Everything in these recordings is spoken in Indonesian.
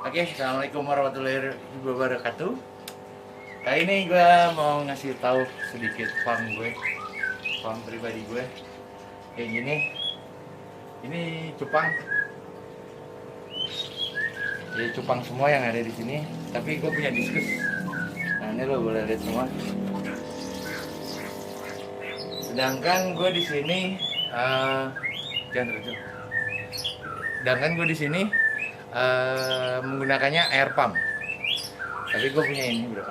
Oke, assalamualaikum warahmatullahi wabarakatuh. Kali ini gue mau ngasih tahu sedikit farm pribadi gue. Kayak gini, ini cupang. Ya cupang semua yang ada di sini. Tapi gue punya diskus. Nah ini lo boleh lihat semua. Sedangkan gue di sini, jangan terjun. Sedangkan gue di sini menggunakannya air pump. Tapi gue punya ini bro.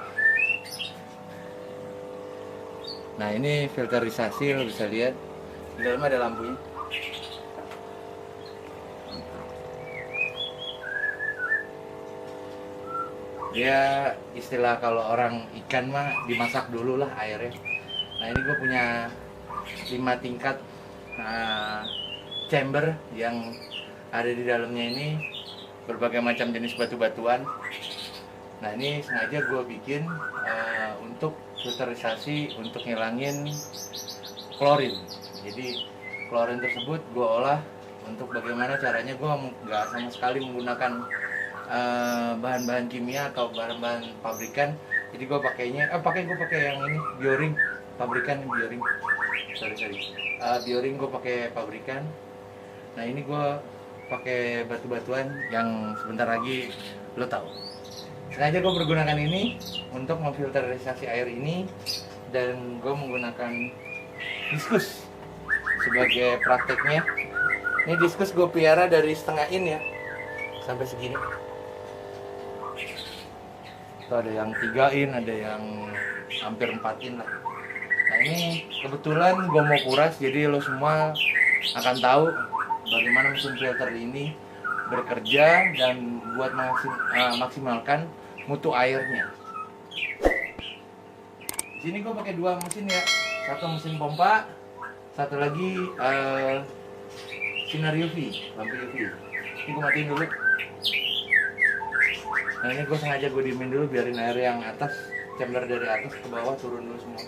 Nah ini filterisasi, lo bisa lihat di dalam ada lampunya. Ya istilah kalau orang ikan mah dimasak dulu lah airnya. Nah ini gue punya 5 tingkat chamber yang ada di dalamnya ini, berbagai macam jenis batu-batuan. Nah ini sengaja gue bikin untuk filterisasi, untuk ngilangin klorin. Jadi klorin tersebut gue olah untuk bagaimana caranya gue nggak sama sekali menggunakan bahan-bahan kimia atau bahan-bahan pabrikan. Jadi gue pakainya, gue pakai yang ini Bioring, pabrikan Bioring. Bioring gue pakai pabrikan. Nah ini gue pakai batu-batuan yang sebentar lagi lo tahu. Sengaja gue pergunakan ini untuk memfilterisasi air ini, dan gue menggunakan diskus sebagai prakteknya. Ini diskus gue pelihara dari setengah in ya sampai segini. Tuh ada yang 3 in, ada yang hampir 4 in lah. Nah ini kebetulan gue mau kuras, jadi lo semua akan tahu bagaimana mesin filter ini bekerja dan buat maksimalkan mutu airnya. Di sini gue pakai 2 mesin ya, satu mesin pompa, satu lagi sinar UV, lampu UV. Ini gue matiin dulu. Nah ini gue sengaja gue diemin dulu, biarin air yang atas, chamber dari atas ke bawah turun dulu semua.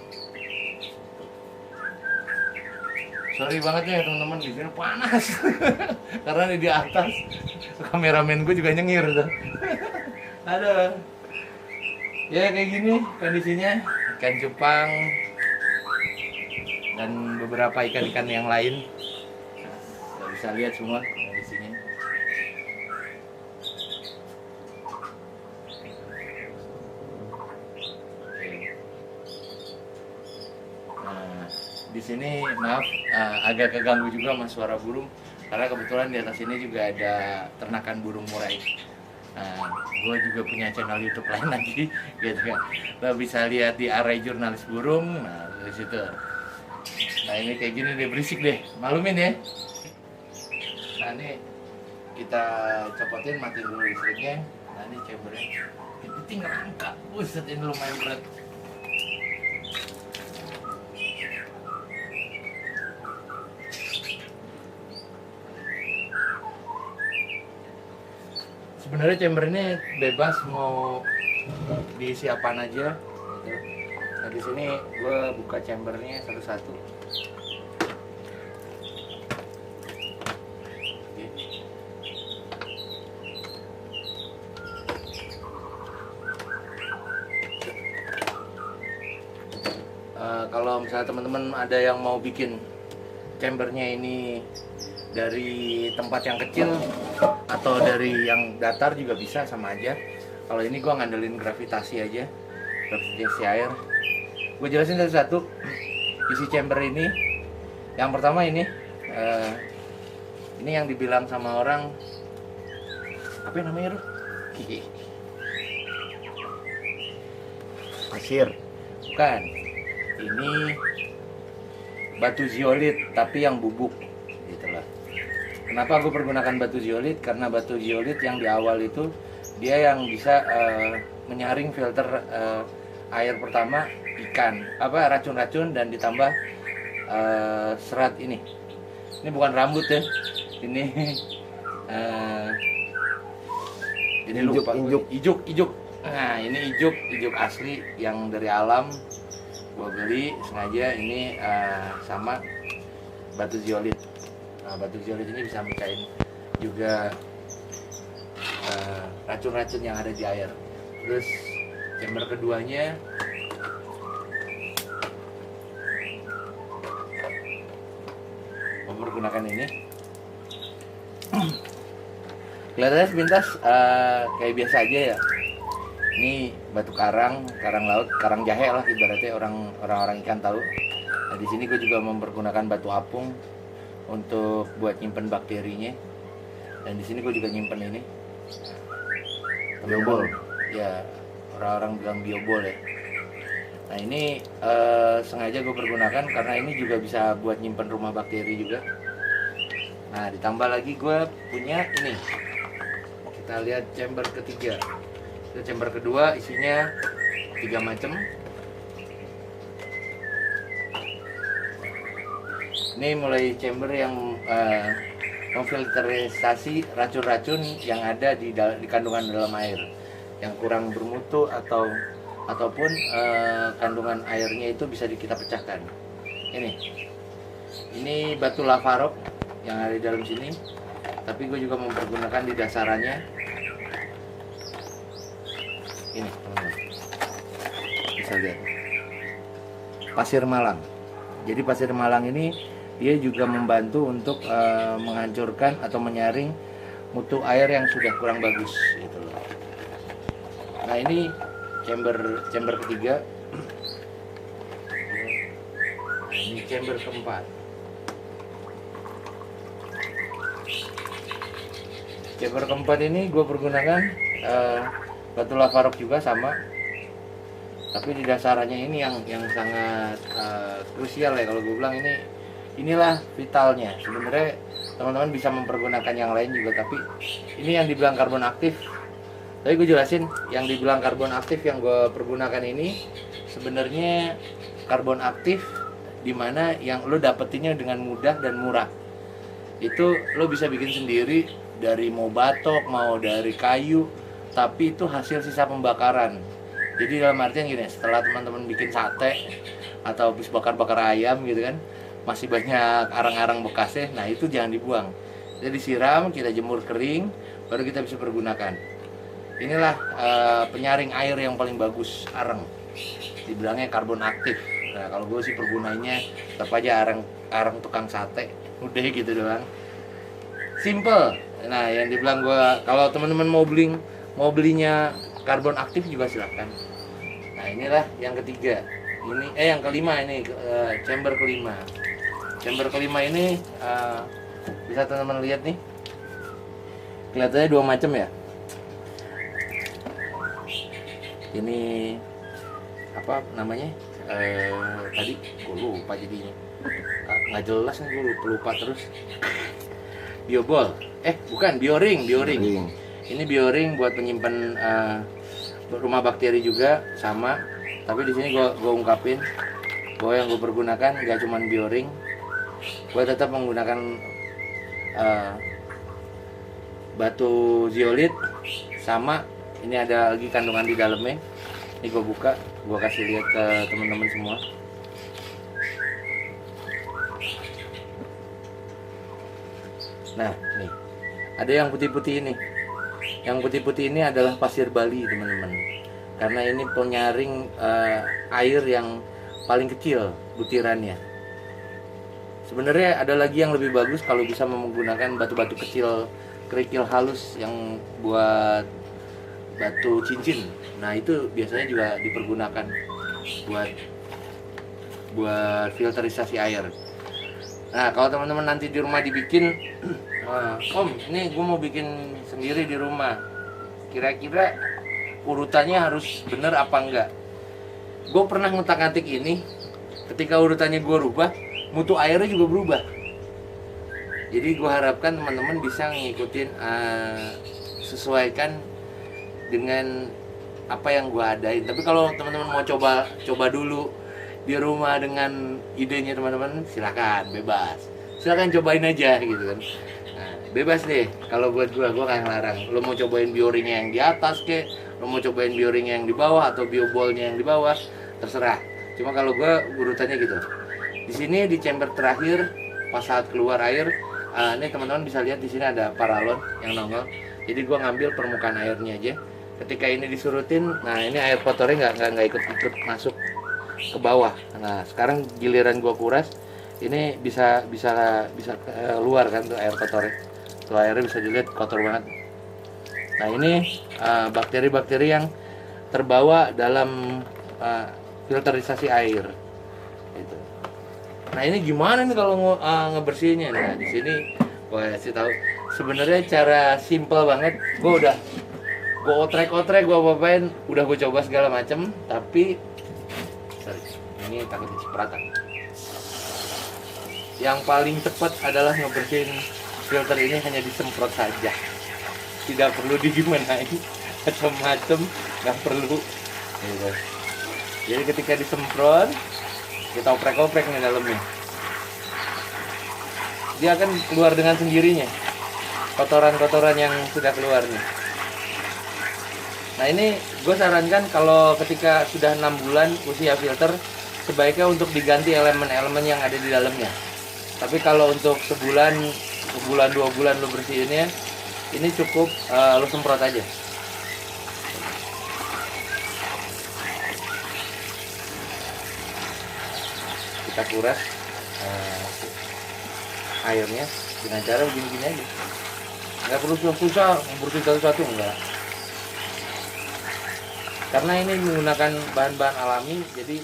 Sorry banget ya teman-teman, di sini panas karena di atas kameramen gue juga nyengir tuh. Aduh. Ya kayak gini kondisinya, ikan cupang dan beberapa ikan-ikan yang lain. Nah, bisa lihat semua kondisinya. Nah, di sini maaf agak keganggu juga sama suara burung, karena kebetulan di atas ini juga ada ternakan burung murai. Nah, gue juga punya channel YouTube lain lagi, gitu kan. Lo bisa lihat di Arai Jurnalis Burung. Nah, di situ. Nah, ini kayak gini deh, berisik deh, maklumin ya. Nah, ini kita copotin, matiin dulu listriknya. Nah, ini chambernya. Ini tinggal angkat, buset ini lumayan berat. Sebenarnya chamber ini bebas mau diisi apaan aja gitu. Nah di sini gue buka chambernya satu-satu. Kalau misalnya teman-teman ada yang mau bikin chambernya ini dari tempat yang kecil atau dari yang datar juga bisa, sama aja. Kalau ini gue ngandelin gravitasi aja, gravitasi air. Gue jelasin satu-satu isi chamber ini. Yang pertama ini yang dibilang sama orang apa namanya, pasir, bukan. Ini batu zeolit tapi yang bubuk, gitulah. Kenapa gue pergunakan batu zeolit? Karena batu zeolit yang di awal itu dia yang bisa menyaring filter air pertama ikan, racun-racun, dan ditambah serat ini. Ini bukan rambut ya, ini ijuk. Nah ini ijuk asli yang dari alam. Gue beli sengaja ini sama batu zeolit. Nah, batu zeolit ini bisa mecahin juga racun-racun yang ada di air. Terus chamber keduanya menggunakan ini. Kelihatannya sepintas kayak biasa aja ya. Ini batu karang laut, karang jahe lah ibaratnya orang-orang ikan tahu. Nah, di sini gue juga mempergunakan batu apung untuk buat nyimpen bakterinya. Dan di sini gue juga nyimpen ini. Biobol. Ya, orang-orang bilang biobol ya. Nah ini sengaja gue pergunakan karena ini juga bisa buat nyimpen rumah bakteri juga. Nah ditambah lagi gue punya ini. Kita lihat chamber ketiga. Itu chamber kedua isinya 3 macam. Ini mulai chamber yang memfilterisasi racun-racun yang ada di kandungan dalam air yang kurang bermutu ataupun kandungan airnya itu bisa kita pecahkan. Ini batu lava rock yang ada di dalam sini, tapi gue juga mempergunakan di dasarannya. Ini teman-teman bisa lihat pasir malang. Jadi pasir malang ini dia juga membantu untuk menghancurkan atau menyaring mutu air yang sudah kurang bagus gitu loh. Nah ini chamber ketiga. Ini chamber keempat. Chamber keempat ini gue pergunakan batu lava rock juga sama, tapi di dasarannya ini yang sangat krusial ya kalau gue bilang inilah vitalnya. Sebenarnya teman-teman bisa mempergunakan yang lain juga, tapi ini yang dibilang karbon aktif. Tapi gue jelasin yang dibilang karbon aktif yang gue pergunakan ini sebenarnya karbon aktif dimana yang lo dapetinnya dengan mudah dan murah. Itu lo bisa bikin sendiri dari mau batok, mau dari kayu, tapi itu hasil sisa pembakaran. Jadi dalam artian gini, setelah teman-teman bikin sate atau habis bakar-bakar ayam gitu kan, masih banyak arang-arang bekasnya, nah itu jangan dibuang. Jadi disiram, kita jemur kering, baru kita bisa pergunakan. Inilah penyaring air yang paling bagus, arang. Dibilangnya karbon aktif. Nah kalau gue sih pergunainnya tetap aja arang tukang sate, udah gitu doang. Simple. Nah yang dibilang gue, kalau teman-teman mau belinya karbon aktif juga silahkan. Nah inilah yang ketiga. Yang kelima ini chamber kelima. Chamber kelima ini bisa teman-teman lihat nih. Kelihatannya 2 macam ya. Ini apa namanya? Tadi gue lupa jadinya. Nggak jelas nih, gue lupa terus. Biobol. Bukan, bioring. Ini bioring buat menyimpan rumah bakteri juga sama. Tapi di sini gue ungkapin bahwa yang gue pergunakan nggak cuma bioring. Gue tetap menggunakan batu zeolit sama ini ada lagi kandungan di dalamnya. Ini gue buka, gue kasih lihat ke teman-teman semua. Nah, nih ada yang putih-putih ini. Yang putih-putih ini adalah pasir Bali, teman-teman. Karena ini penyaring air yang paling kecil butirannya. Sebenarnya ada lagi yang lebih bagus kalau bisa menggunakan batu-batu kecil, kerikil halus yang buat batu cincin. Nah itu biasanya juga dipergunakan buat filterisasi air. Nah kalau teman-teman nanti di rumah dibikin, Om ini gue mau bikin sendiri di rumah, kira-kira urutannya harus bener apa enggak? Gue pernah ngutak-ngatik ini, ketika urutannya gue rubah, mutu airnya juga berubah. Jadi gue harapkan teman-teman bisa ngikutin, sesuaikan dengan apa yang gue adain. Tapi kalau teman-teman mau coba dulu di rumah dengan idenya teman-teman, silakan, bebas. Silakan cobain aja gitu kan. Nah, bebas deh. Kalau buat gue kayak larang. Lo mau cobain bioringnya yang di atas kek, lo mau cobain bioringnya yang di bawah atau biobolnya yang di bawah, terserah. Cuma kalau gue urutannya gitu. Di sini di chamber terakhir pas saat keluar air, ini teman-teman bisa lihat di sini ada paralon yang nongol. Jadi gua ngambil permukaan airnya aja. Ketika ini disurutin, nah ini air kotornya nggak ikut masuk ke bawah. Nah sekarang giliran gua kuras, ini bisa keluar kan tuh air kotornya. Tuh airnya bisa dilihat kotor banget. Nah ini bakteri-bakteri yang terbawa dalam filterisasi air. Gitu. Nah ini gimana nih kalau ngebersihinnya? Nah di sini gue kasih tahu. Sebenarnya cara simple banget. Gue otrek-otrek, gue apa-apain, udah gue coba segala macem, tapi sorry, ini takut cipratan. Yang paling cepat adalah ngebersihin filter ini hanya disemprot saja. Tidak perlu digimanain macam-macam, nggak perlu. Gitu. Jadi ketika disemprot, kita oprek-oprek nih dalamnya. Dia akan keluar dengan sendirinya. Kotoran-kotoran yang sudah keluar nih. Nah ini gue sarankan kalau ketika sudah 6 bulan usia filter, sebaiknya untuk diganti elemen-elemen yang ada di dalamnya. Tapi kalau untuk sebulan 2 bulan lo bersihinnya, ini cukup lo semprot aja. Kita kuras airnya dengan cara begini-gini aja. Nggak perlu susah-susah membersihkan satu-satu, enggak. Karena ini menggunakan bahan-bahan alami, jadi